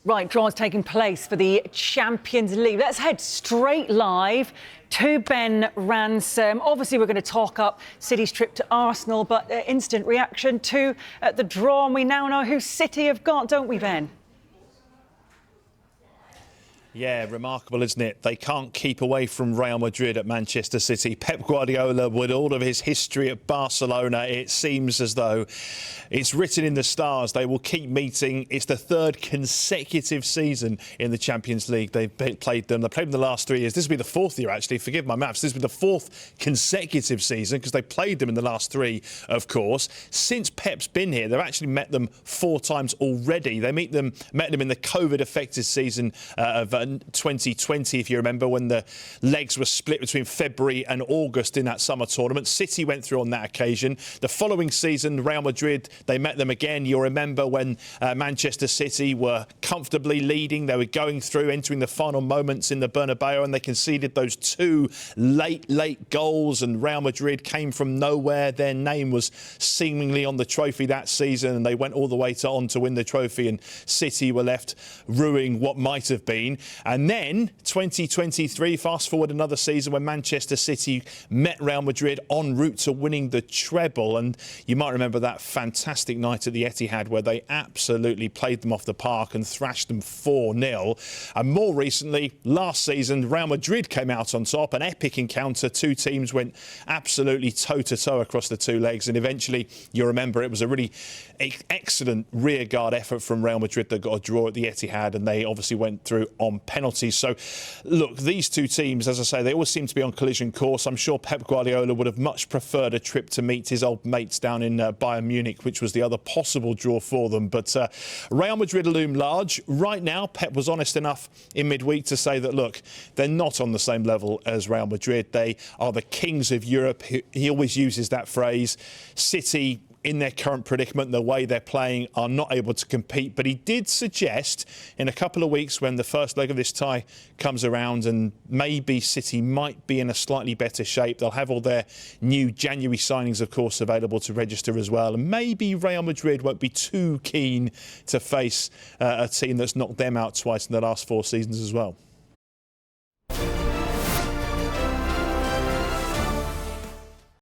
Right, draws taking place for the Champions League. Let's head straight live to Ben Ransom. Obviously, we're going to talk up City's trip to Arsenal, but instant reaction to the draw. And we now know who City have got, don't we, Ben? Yeah, remarkable, isn't it? They can't keep away from Real Madrid at Manchester City. Pep Guardiola, with all of his history at Barcelona, it seems as though it's written in the stars. They will keep meeting. It's the third consecutive season in the Champions League. They've played them. They've played them the last 3 years. This will be the fourth year, actually. Forgive my maths. This will be the fourth consecutive season because they played them in the last 3, of course. Since Pep's been here, they've actually met them 4 times already. They met them in the COVID-affected season of 2020, if you remember, when the legs were split between February and August in that summer tournament. City went through on that occasion. The following season, Real Madrid, they met them again. You'll remember when Manchester City were comfortably leading. They were going through, entering the final moments in the Bernabeu, and they conceded those 2 late goals, and Real Madrid came from nowhere. Their name was seemingly on the trophy that season, and they went all the way on to win the trophy, and City were left ruining what might have been. And then 2023, fast forward another season when Manchester City met Real Madrid en route to winning the treble. And you might remember that fantastic night at the Etihad where they absolutely played them off the park and thrashed them 4-0. And more recently, last season, Real Madrid came out on top. An epic encounter. 2 teams went absolutely toe-to-toe across the 2 legs. And eventually, you remember, it was a really excellent rearguard effort from Real Madrid that got a draw at the Etihad. And they obviously went through on penalties. So, look, these 2 teams, as I say, they always seem to be on collision course. I'm sure Pep Guardiola would have much preferred a trip to meet his old mates down in Bayern Munich, which was the other possible draw for them. But Real Madrid loom large. Right now, Pep was honest enough in midweek to say that, look, they're not on the same level as Real Madrid. They are the kings of Europe. He always uses that phrase. City, in their current predicament, the way they're playing, are not able to compete. But he did suggest in a couple of weeks when the first leg of this tie comes around and maybe City might be in a slightly better shape. They'll have all their new January signings, of course, available to register as well. And maybe Real Madrid won't be too keen to face a team that's knocked them out twice in the last 4 seasons as well.